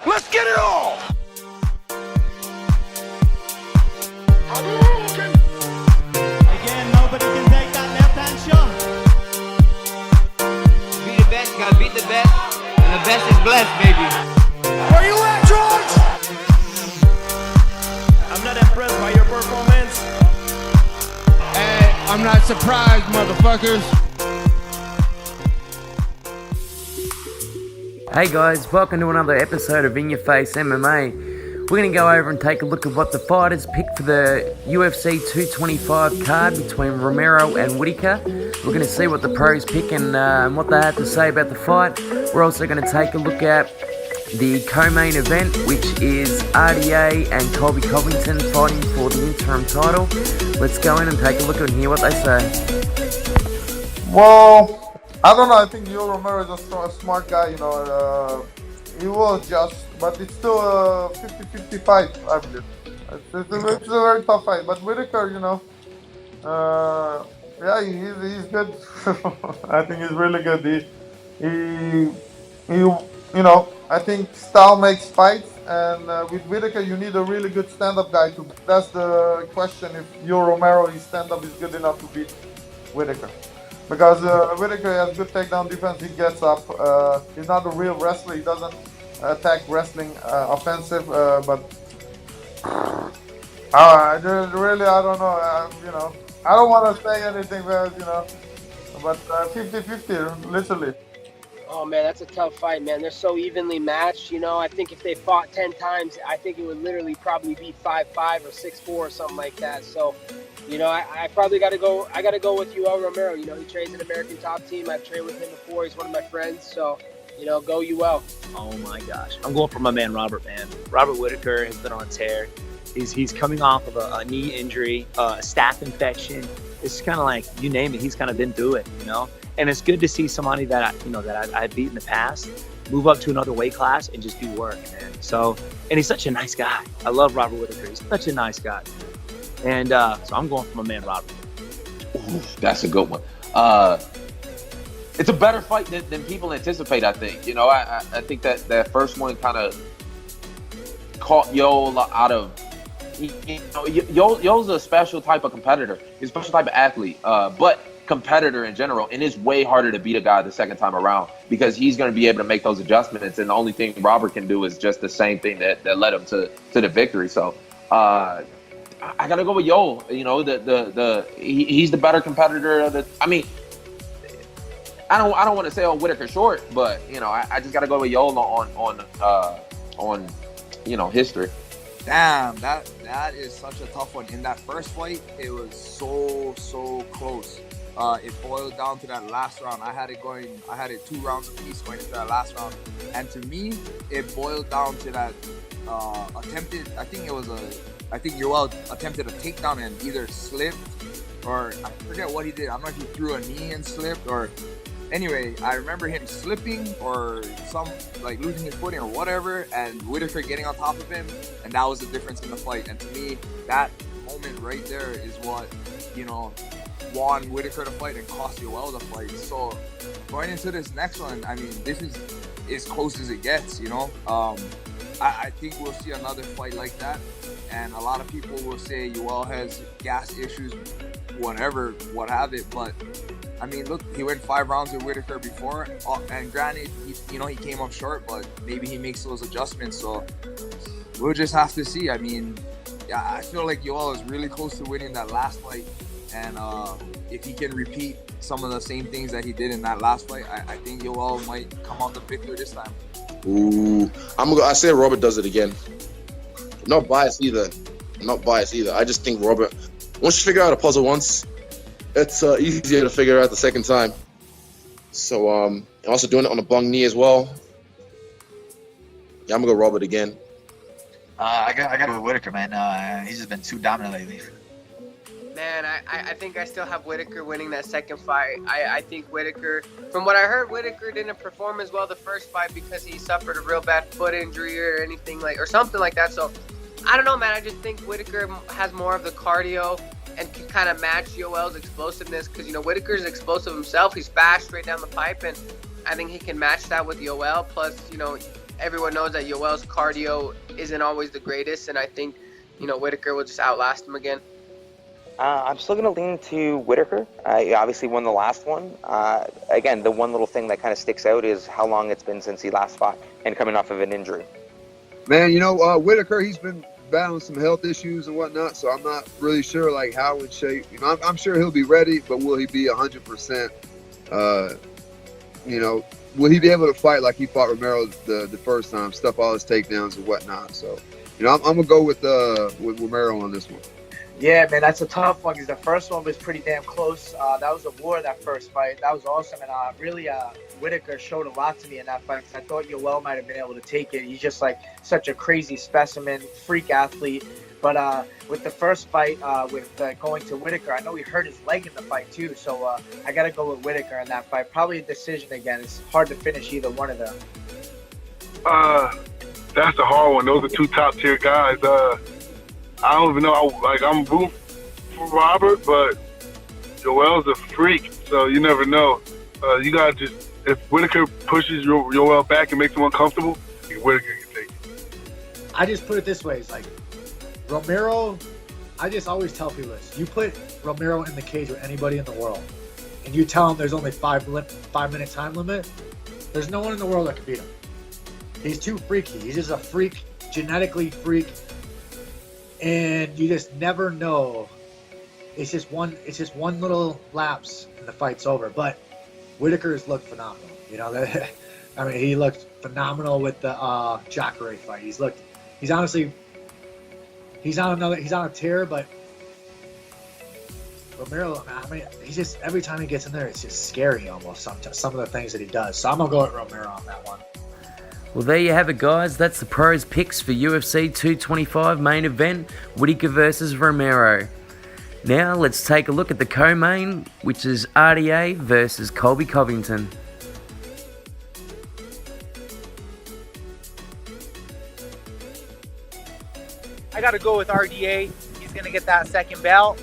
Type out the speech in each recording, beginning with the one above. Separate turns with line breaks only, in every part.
Let's get it on!
Again, nobody can take that left-hand shot.
Be the best, you gotta beat the best, and the best is blessed, baby.
Where you at, George?
I'm not impressed by your performance.
Hey, I'm not surprised, motherfuckers.
Hey guys, welcome to another episode of In Your Face MMA. We're going to go over and take a look at what the fighters picked for the UFC 225 card between Romero and Whitaker. We're going to see what the pros pick and what they had to say about the fight. We're also going to take a look at the co-main event, which is RDA and Colby Covington fighting for the interim title. Let's go in and take a look and hear what they say.
Well, I don't know. I think Romero is a smart guy. He will adjust, but it's still a 50-50 fight, I believe. It's a very tough fight. But Whitaker, he's good. I think he's really good. I think style makes fights, and with Whitaker, you need a really good stand-up guy to. That's the question. If Romero, his stand-up is good enough to beat Whitaker. Because Whitaker has good takedown defense, he gets up. He's not a real wrestler, he doesn't attack wrestling offensive, but I don't know. I don't want to say anything, but 50-50, literally.
Oh, man, that's a tough fight, man. They're so evenly matched. I think if they fought 10 times, I think it would literally probably be 5-5 or 6-4 or something like that. So, I probably got to go. I got to go with UL Romero. He trains an American Top Team. I've trained with him before. He's one of my friends. So, go UL.
Oh my gosh, I'm going for my man Robert. Man, Robert Whitaker has been on a tear. He's coming off of a knee injury, a staph infection. It's kind of like you name it. He's kind of been through it, And it's good to see somebody that I beat in the past move up to another weight class and just do work, man. So, and he's such a nice guy. I love Robert Whitaker. He's such a nice guy. And so I'm going for my man Robert.
Ooh, that's a good one. It's a better fight than people anticipate, I think. I think that first one kind of caught Yoel out of... Yoel's a special type of competitor. He's a special type of athlete, but competitor in general. And it's way harder to beat a guy the second time around because he's going to be able to make those adjustments. And the only thing Robert can do is just the same thing that led him to the victory. So, I gotta go with Yoel. He's the better competitor. I don't want to say Whitaker short, but I just gotta go with Yoel on history.
Damn, that is such a tough one. In that first fight, it was so close. It boiled down to that last round. I had it 2 rounds apiece going into that last round, and to me, it boiled down to that attempted. I think Yoel attempted a takedown and either slipped or I forget what he did. I don't know if he threw a knee and slipped or anyway, I remember him slipping or losing his footing or whatever and Whitaker getting on top of him, and that was the difference in the fight. And to me, that moment right there is what, won Whitaker the fight and cost Yoel the fight. So going into this next one, this is as close as it gets, I think we'll see another fight like that. And a lot of people will say Yoel has gas issues, whatever, what have it. But, look, he went 5 rounds with Whitaker before. And granted, he came up short, but maybe he makes those adjustments. So we'll just have to see. I feel like Yoel is really close to winning that last fight. And if he can repeat some of the same things that he did in that last fight, I think Yoel might come out the victor this time.
Ooh, I say Robert does it again. Not biased either. I just think Robert, once you figure out a puzzle once, it's easier to figure out the second time. So also doing it on a bung knee as well. Yeah, I'm gonna go Robert again.
I got to go with Whitaker, man. He's just been too dominant lately.
Man, I think I still have Whitaker winning that second fight. I think Whitaker, from what I heard, Whitaker didn't perform as well the first fight because he suffered a real bad foot injury or something like that. So I don't know, man. I just think Whitaker has more of the cardio and can kind of match Yoel's explosiveness because, Whitaker's explosive himself. He's fast straight down the pipe, and I think he can match that with Yoel. Plus, everyone knows that Yoel's cardio isn't always the greatest, and I think, Whitaker will just outlast him again.
I'm still going to lean to Whitaker. He obviously won the last one. Again, the one little thing that kind of sticks out is how long it's been since he last fought and coming off of an injury.
Man, Whitaker, he's been battling some health issues and whatnot, so I'm not really sure how in shape. I'm sure he'll be ready, but will he be 100%? Will he be able to fight like he fought Romero the first time, stuff all his takedowns and whatnot? So, I'm gonna go with Romero on this one.
Yeah, man, that's a tough one because the first one was pretty damn close. That was a war, that first fight. That was awesome. And really, Whitaker showed a lot to me in that fight. I thought Yoel might have been able to take it. He's just such a crazy specimen, freak athlete. But with the first fight, going to Whitaker, I know he hurt his leg in the fight too. So I got to go with Whitaker in that fight. Probably a decision again. It's hard to finish either one of them.
That's a hard one. Those are two top-tier guys. I don't even know. I'm rooting for Robert, but Yoel's a freak, so you never know. You gotta just, if Whitaker pushes Yoel back and makes him uncomfortable, Whitaker can take it.
I just put it this way: it's Romero. I just always tell people this: you put Romero in the cage with anybody in the world, and you tell him there's only 5-minute time limit. There's no one in the world that can beat him. He's too freaky. He's just a freak, genetically freak. And you just never know. It's just one little lapse and the fight's over. But Whitaker's looked phenomenal. He looked phenomenal with the Jacare fight. He's on a tear, but Romero, he's just, every time he gets in there, it's just scary almost, some of the things that he does. So I'm going to go with Romero on that one.
Well, there you have it, guys. That's the pros picks for UFC 225 main event, Whitaker versus Romero. Now, let's take a look at the co-main, which is RDA versus Colby Covington.
I got to go with RDA. He's going to get that second belt.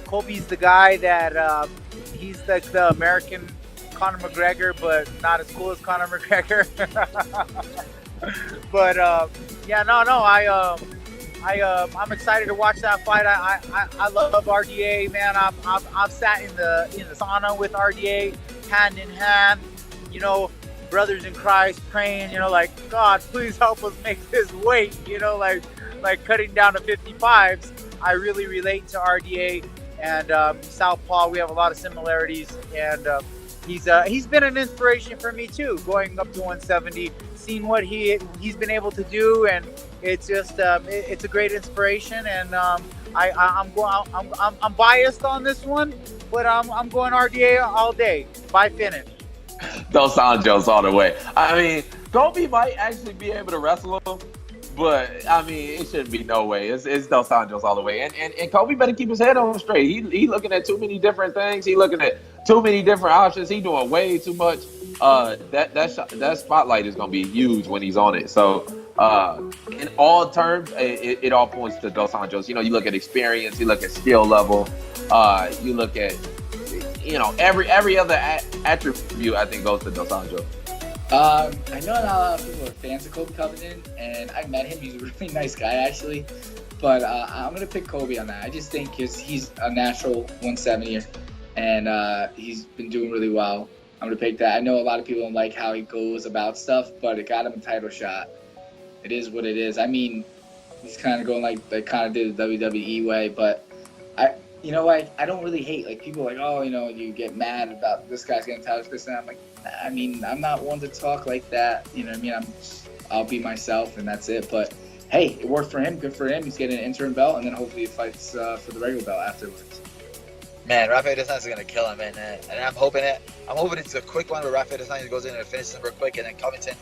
Colby's the guy that he's the American Conor McGregor, but not as cool as Conor McGregor. But I'm excited to watch that fight. I love RDA, man. I've sat in the sauna with RDA, hand in hand. Brothers in Christ, praying. God, please help us make this weight. Like cutting down to 55s. I really relate to RDA and Southpaw. We have a lot of similarities, and he's been an inspiration for me too, going up to 170, seeing what he's been able to do, and it's just it's a great inspiration. And I'm biased on this one, but I'm going RDA all day by finish.
Dos Anjos all the way. Colby might actually be able to wrestle him, but it shouldn't be no way. It's Dos Anjos all the way. And Colby better keep his head on straight. He looking at too many different things. He looking at too many different options. He doing way too much. That spotlight is gonna be huge when he's on it. So in all terms, it all points to Dos Anjos. You look at experience, you look at skill level, you look at every other attribute. I think goes to Dos Anjos.
I know not a lot of people are fans of Colby Covington, and I met him. He's a really nice guy, actually. But I'm going to pick Colby on that. I just think he's a natural 170er, and he's been doing really well. I'm going to pick that. I know a lot of people don't like how he goes about stuff, but it got him a title shot. It is what it is. He's kind of going like they kind of did the WWE way, but I don't really hate. People are like, oh, you get mad about this guy's getting title this and I'm not one to talk like that. I'll be myself and that's it. But hey, it worked for him. Good for him. He's getting an interim belt, and then hopefully he fights for the regular belt afterwards.
Man, Rafael dos Anjos is gonna kill him, and I'm hoping it's a quick one where Rafael dos Anjos goes in and finishes him real quick, and then Covington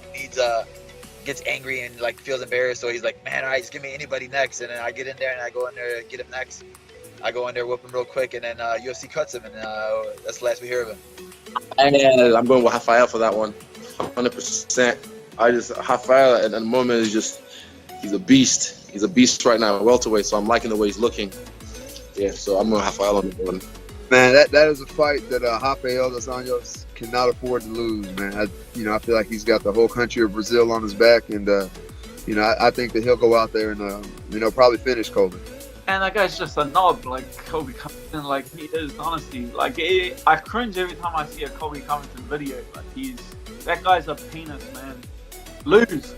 gets angry and feels embarrassed, so he's like, man, all right, just give me anybody next, and then I get in there and I go in there and get him next. I go in there, whoop him real quick, and then UFC cuts him, and that's the last we hear of him.
And I'm going with Rafael for that one, 100%. Rafael at the moment is he's a beast. He's a beast right now, welterweight. So I'm liking the way he's looking. Yeah, so I'm going Rafael on the one.
Man, that is a fight that Rafael dos Anjos cannot afford to lose, man. I feel like he's got the whole country of Brazil on his back, and I think that he'll go out there and probably finish Colby.
And that guy's just a knob, like Colby Covington, like he is, honestly. Like I cringe every time I see a Colby Covington video. Like that guy's a penis, man. Lose.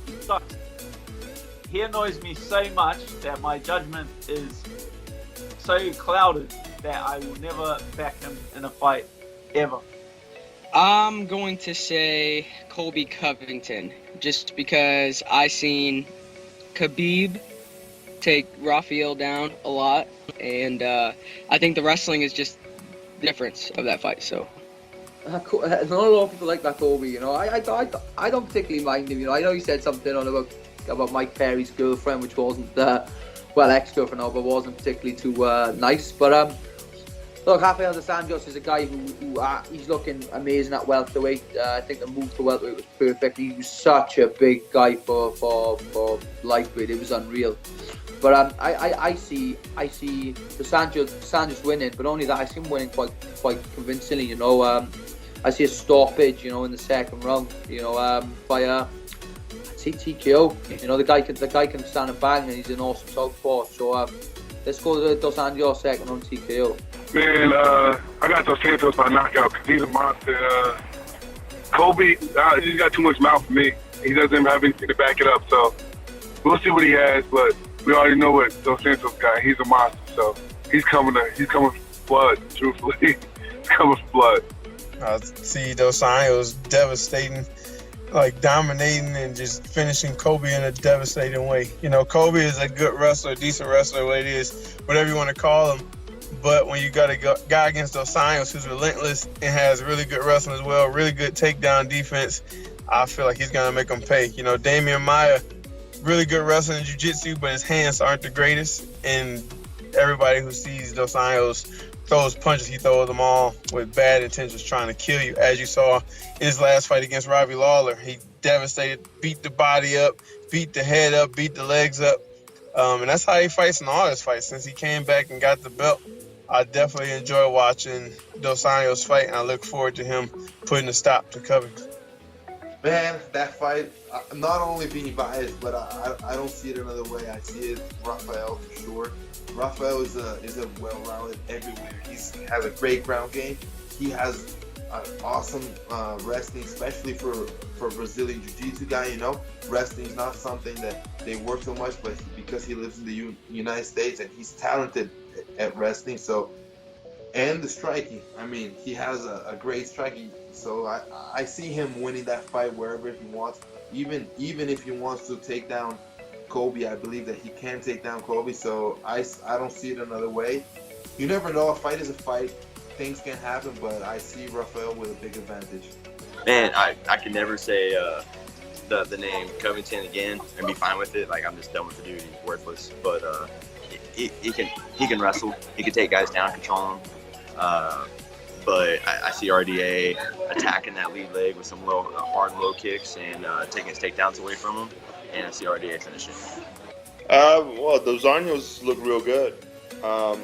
He sucks. He annoys me so much that my judgment is so clouded that I will never back him in a fight, ever.
I'm going to say Colby Covington, just because I seen Khabib take Rafael down a lot, and I think the wrestling is just the difference of that fight. So
not a lot of people like that Colby. I don't particularly mind him. I know you said something about Mike Perry's girlfriend, which wasn't ex-girlfriend now, but wasn't particularly too nice. But look, Rafael dos Anjos is a guy who he's looking amazing at welterweight. I think the move to welterweight was perfect. He was such a big guy for lightweight. It was unreal. But I see dos Anjos winning, but only that I see him winning quite convincingly. I see a stoppage, in the second round. By I'd say TKO. The guy can stand and bang, and he's an awesome southpaw. So let's go to dos Anjos second round TKO.
Man, I got Dos Santos by knockout because he's a monster. Colby, he's got too much mouth for me. He doesn't have anything to back it up, so we'll see what he has. But we already know what Dos Santos got. He's a monster, so he's coming for blood. Truthfully, he's coming for blood.
I see Dos Anjos devastating, like dominating and just finishing Colby in a devastating way. Colby is a good wrestler, decent wrestler, what it is, whatever you want to call him. But when you got a guy against Dos Anjos who's relentless and has really good wrestling as well, really good takedown defense, I feel like he's going to make him pay. Damian Maia, really good wrestling in jiu-jitsu, but his hands aren't the greatest. And everybody who sees Dos Anjos throws punches, he throws them all with bad intentions trying to kill you. As you saw in his last fight against Robbie Lawler, he devastated, beat the body up, beat the head up, beat the legs up. And that's how he fights in all his fights since he came back and got the belt. I definitely enjoy watching Dos Anjos fight, and I look forward to him putting a stop to Covington.
Man, that fight, not only being biased, but I don't see it another way. I see it Rafael for sure. Rafael is a well-rounded everywhere. He has a great ground game. He has an awesome wrestling, especially for Brazilian Jiu-Jitsu guy. Wrestling is not something that they work so much, but because he lives in the United States and he's talented at wrestling, and the striking. He has a great striking. So I see him winning that fight wherever he wants. Even if he wants to take down Colby, I believe that he can take down Colby. So I don't see it another way. You never know. A fight is a fight. Things can happen, but I see Rafael with a big advantage.
Man, I can never say the name Covington again and be fine with it. Like, I'm just done with the dude. He's worthless. But he can wrestle. He can take guys down, control them. But I see RDA attacking that lead leg with some hard low kicks and taking his takedowns away from him. And I see RDA finishing.
Well, those Anjos look real good. I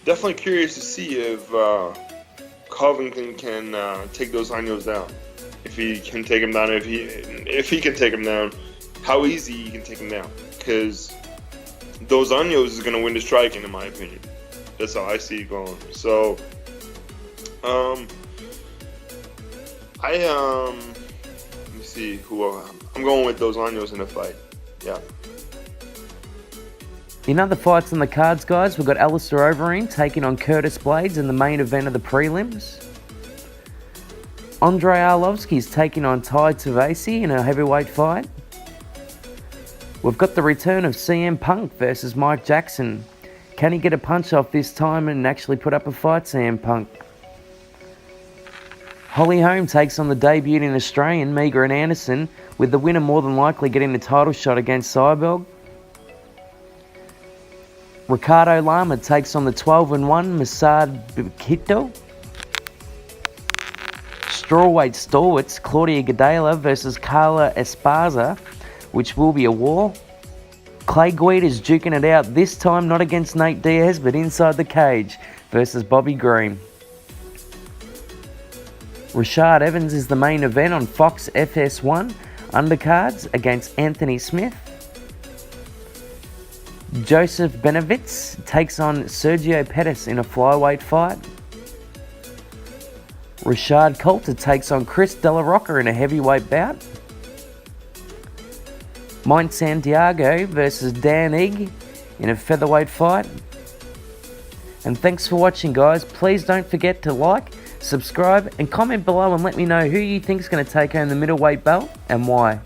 definitely curious to see if Covington can take those Anjos down. If he can take him down, if he can take him down, how easy he can take him down. Because those Anjos is going to win the striking, in my opinion. That's how I see it going. So, let me see who I'm going with those Anjos in the fight. Yeah.
In other fights on the cards, guys, we've got Alistair Overeem taking on Curtis Blades in the main event of the prelims. Andrei Arlovsky's taking on Tai Tuivasa in a heavyweight fight. We've got the return of CM Punk versus Mike Jackson. Can he get a punch off this time and actually put up a fight, CM Punk? Holly Holm takes on the debuting Australian Meager and Anderson, with the winner more than likely getting the title shot against Cyborg. Ricardo Lama takes on the 12-1 Masad Bikito. Strawweight stalwarts Claudia Gadela versus Carla Esparza, which will be a war. Clay Guida's duking it out, this time not against Nate Diaz, but inside the cage versus Bobby Green. Rashad Evans is the main event on Fox FS1 undercards against Anthony Smith. Joseph Benavidez takes on Sergio Pettis in a flyweight fight. Rashad Coulter takes on Chris De La Rocca in a heavyweight bout. Mike Santiago versus Dan Ige in a featherweight fight. And thanks for watching, guys. Please don't forget to like, subscribe and comment below and let me know who you think is going to take home the middleweight belt and why.